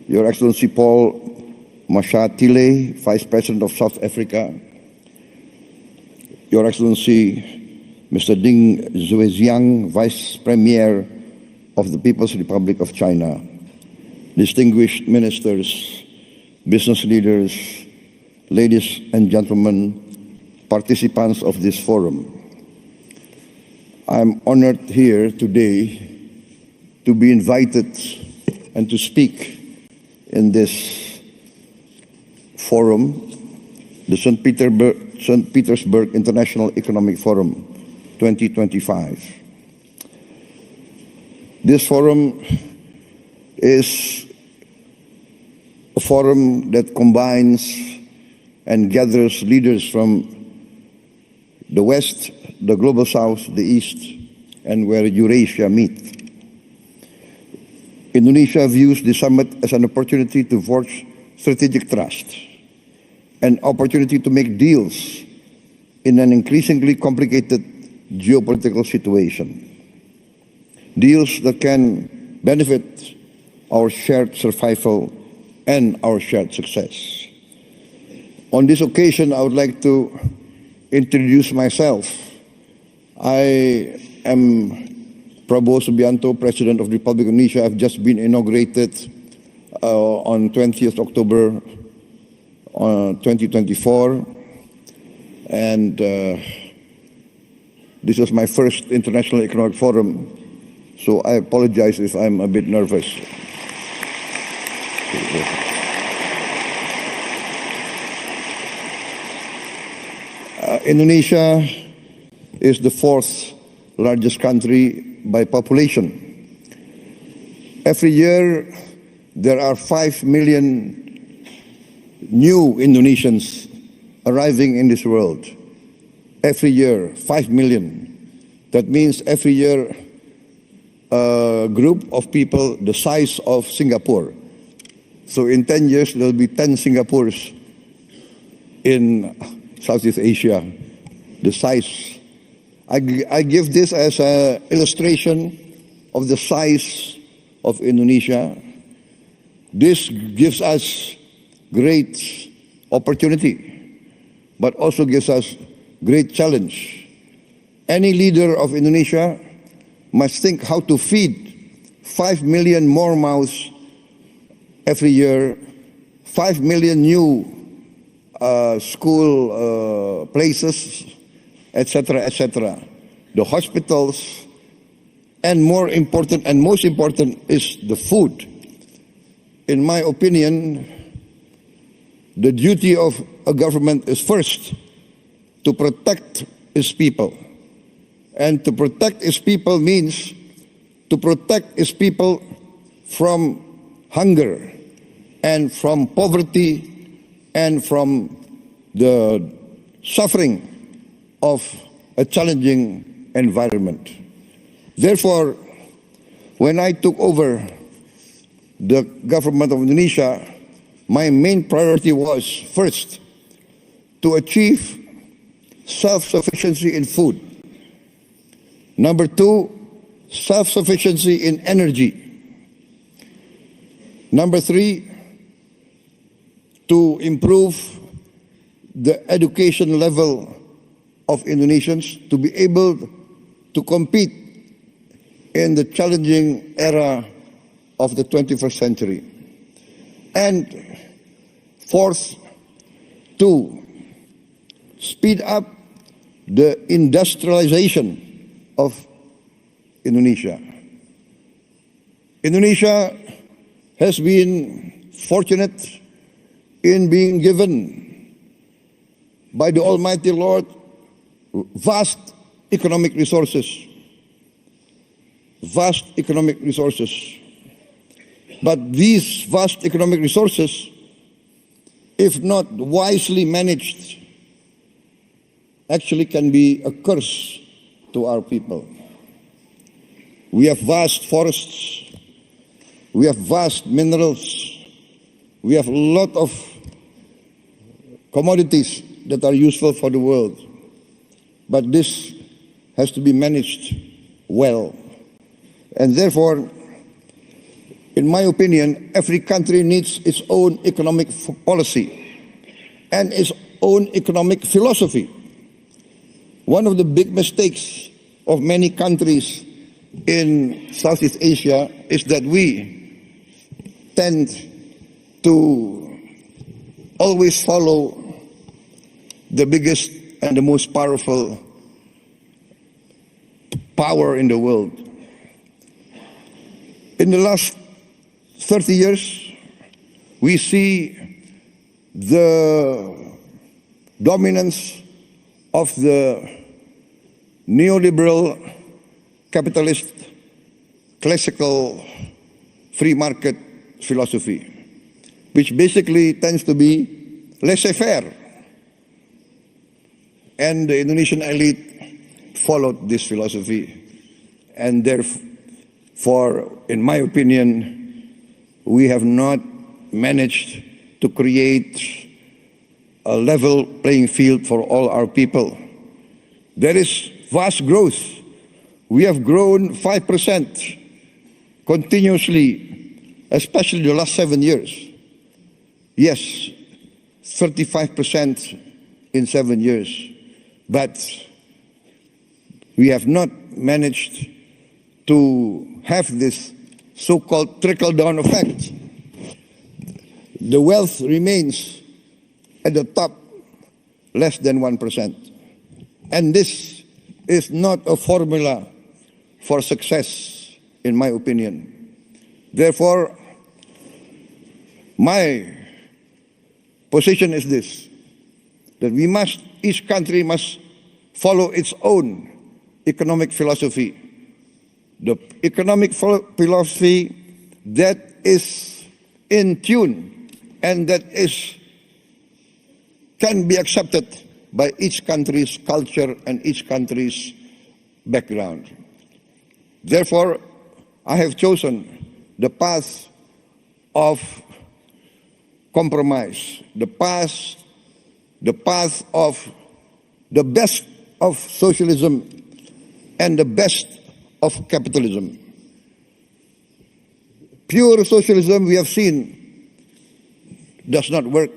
Your Excellency Paul Mashatile, Vice President of South Africa, Your Excellency Mr. Ding Zueziang, Vice Premier of the People's Republic of China, distinguished ministers, business leaders, ladies and gentlemen, participants of this forum. I'm honored here today to be invited and to speak in this forum, the St. Petersburg International Economic Forum 2025. This forum is a forum that combines and gathers leaders from the West, the Global South, the East, and where Eurasia meet. Indonesia views the summit as an opportunity to forge strategic trust, an opportunity to make deals in an increasingly complicated geopolitical situation. Deals that can benefit our shared survival and our shared success. On this occasion, I would like to introduce myself. I am Prabowo Subianto, President of the Republic of Indonesia. I've just been inaugurated on 20th October 2024. And this was my first International Economic Forum, so I apologize if I'm a bit nervous. Indonesia is the fourth largest country by population. Every year, there are 5 million new Indonesians arriving in this world. Every year, 5 million. That means every year, a group of people the size of Singapore. So in 10 years, there will be 10 Singapores in Southeast Asia, the size. I give this as an illustration of the size of Indonesia. This gives us great opportunity, but also gives us great challenge. Any leader of Indonesia must think how to feed 5 million more mouths every year, 5 million new school places, etc., etc. The hospitals, and more important and most important is the food. In my opinion, the duty of a government is first to protect its people. And to protect its people means to protect its people from hunger and from poverty and from the suffering of a challenging environment. Therefore, when I took over the government of Indonesia, my main priority was first to achieve self-sufficiency in food. Number two, self-sufficiency in energy. Number three, to improve the education level of Indonesians to be able to compete in the challenging era of the 21st century. And fourth, to speed up the industrialization of Indonesia. Indonesia has been fortunate in being given by the Almighty Lord vast economic resources. Vast economic resources. But these vast economic resources, if not wisely managed, actually can be a curse to our people. We have vast forests, we have vast minerals, we have a lot of commodities that are useful for the world. But this has to be managed well. And therefore, in my opinion, every country needs its own economic policy and its own economic philosophy. One of the big mistakes of many countries in Southeast Asia is that we tend to always follow the biggest and the most powerful power in the world. In the last 30 years, we see the dominance of the neoliberal capitalist classical free market philosophy, which basically tends to be laissez-faire. And the Indonesian elite followed this philosophy, and therefore, in my opinion, we have not managed to create a level playing field for all our people. There is vast growth. We have grown 5% continuously, especially the last 7 years. Yes, 35% in 7 years. But we have not managed to have this so-called trickle-down effect. The wealth remains at the top less than 1%. And this is not a formula for success, in my opinion. Therefore, my position is this, that each country must follow its own economic philosophy. The economic philosophy that is in tune and that can be accepted by each country's culture and each country's background. Therefore, I have chosen the path of compromise, the path of the best of socialism and the best of capitalism. Pure socialism, we have seen, does not work.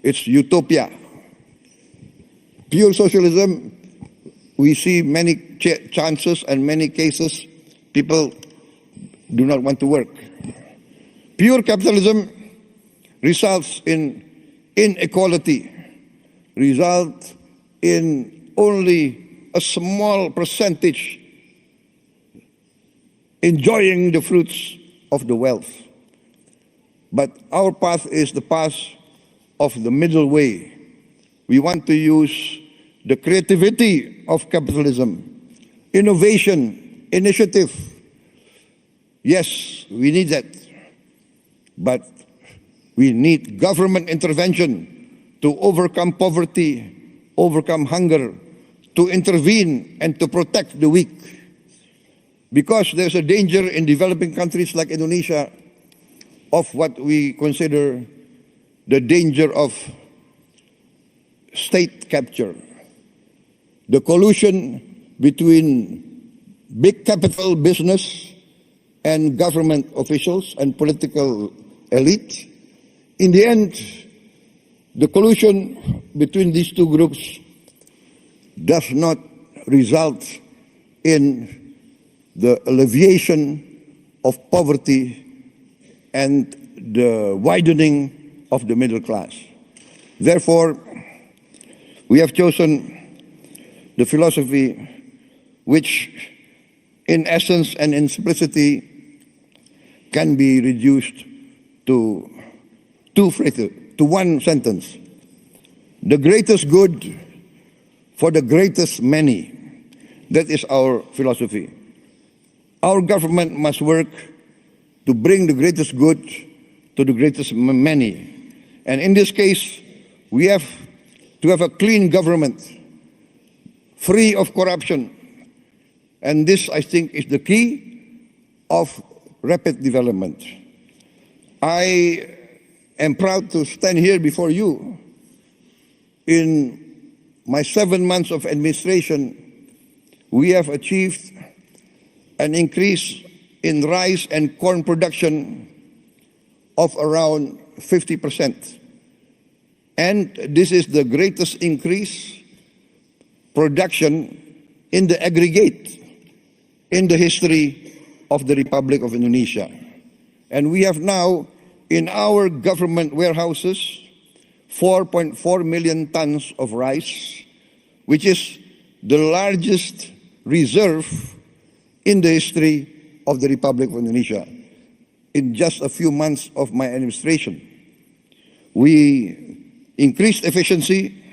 It's utopia. Pure socialism, we see many chances and many cases people do not want to work. Pure capitalism results in inequality, results in only a small percentage enjoying the fruits of the wealth. But our path is the path of the middle way. We want to use the creativity of capitalism, innovation, initiative. Yes, we need that. But we need government intervention to overcome poverty, overcome hunger, to intervene and to protect the weak. Because there's a danger in developing countries like Indonesia of what we consider the danger of state capture. The collusion between big capital business and government officials and political elite. In the end, the collusion between these two groups does not result in the alleviation of poverty and the widening of the middle class. Therefore, we have chosen the philosophy which, in essence and in simplicity, can be reduced to one sentence. The greatest good for the greatest many. That is our philosophy. Our government must work to bring the greatest good to the greatest many. And in this case, we have to have a clean government, free of corruption. And this, I think, is the key of rapid development. I am proud to stand here before you. In my 7 months of administration, we have achieved an increase in rice and corn production of around 50%. And this is the greatest increase production in the aggregate in the history of the Republic of Indonesia. And we have now in our government warehouses 4.4 million tons of rice, which is the largest reserve in the history of the Republic of Indonesia. In just a few months of my administration, we increased efficiency,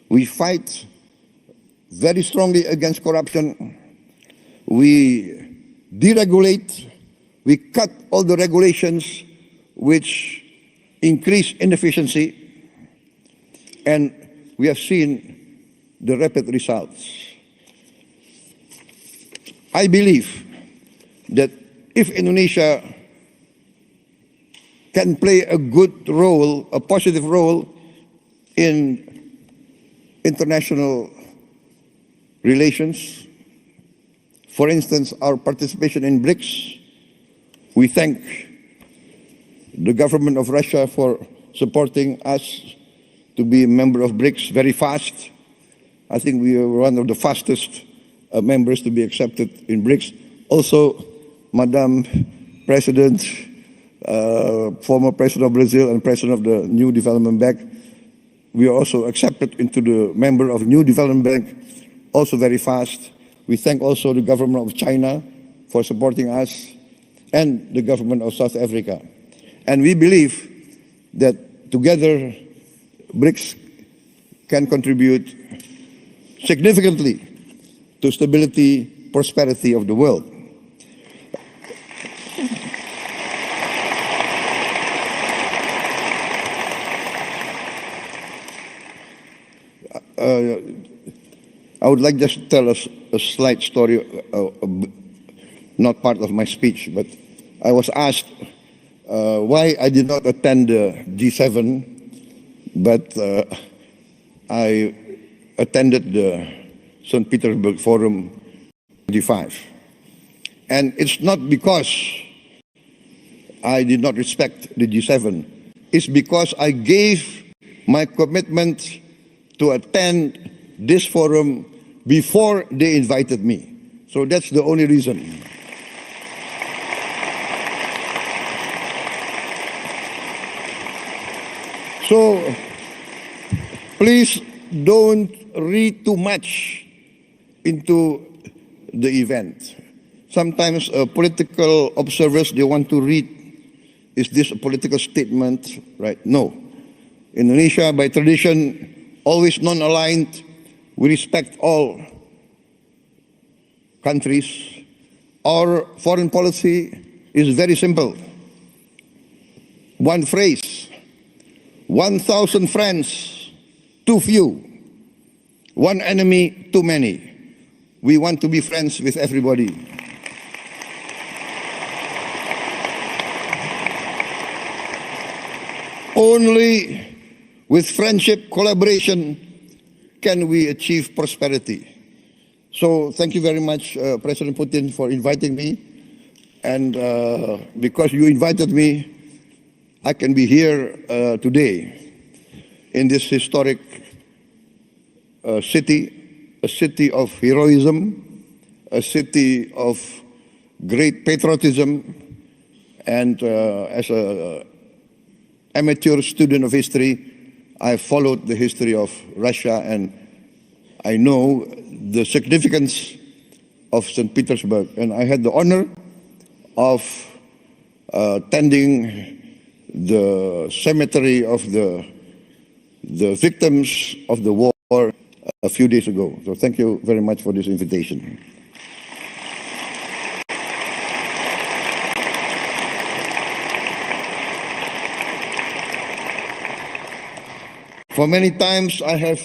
we fight very strongly against corruption, we deregulate, we cut all the regulations which increase inefficiency, and we have seen the rapid results. I believe that if Indonesia can play a good role, a positive role in international relations, for instance, our participation in BRICS, we thank the government of Russia for supporting us to be a member of BRICS very fast. I think we are one of the fastest members to be accepted in BRICS. Also, Madam President, former President of Brazil and President of the New Development Bank, we are also accepted into the member of New Development Bank, also very fast. We thank also the government of China for supporting us and the government of South Africa. And we believe that together BRICS can contribute significantly to stability, prosperity of the world. I would like just to tell us a slight story, not part of my speech, but I was asked why I did not attend the G7, but I attended the St. Petersburg Forum 25. And it's not because I did not respect the G7, it's because I gave my commitment to attend this forum before they invited me. So that's the only reason. So please don't read too much into the event. Sometimes political observers, they want to read, is this a political statement, right? No. Indonesia, by tradition, always non-aligned. We respect all countries. Our foreign policy is very simple. One phrase: 1,000 friends, too few. One enemy, too many. We want to be friends with everybody. Only with friendship, collaboration, can we achieve prosperity. So thank you very much, President Putin, for inviting me. And because you invited me, I can be here today in this historic city, a city of heroism, a city of great patriotism, and as an amateur student of history, I followed the history of Russia, and I know the significance of St. Petersburg. And I had the honor of tending the cemetery of the victims of the war a few days ago. So thank you very much for this invitation. For many times I have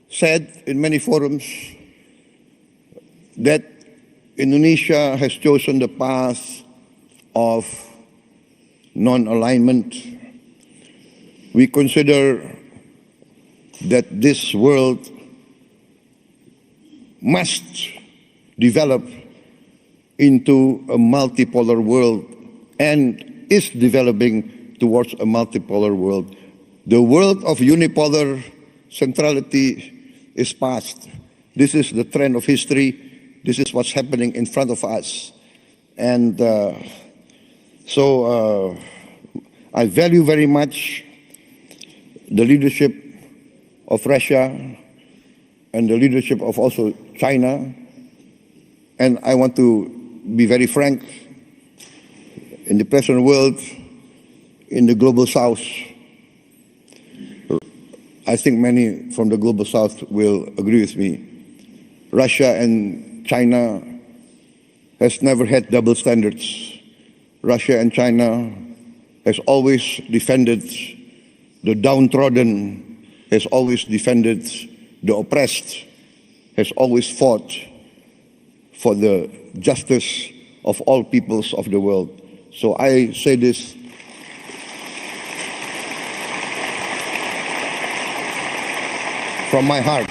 said in many forums that Indonesia has chosen the path of non-alignment. We consider that this world must develop into a multipolar world and is developing towards a multipolar world. The world of unipolar centrality is past. This is the trend of history. This is what's happening in front of us. And so I value very much the leadership of Russia and the leadership of also China. And I want to be very frank, in the present world, in the global south, I think many from the global south will agree with me. Russia and China has never had double standards. Russia and China has always defended the downtrodden, has always defended the oppressed, has always fought for the justice of all peoples of the world. So I say this from my heart.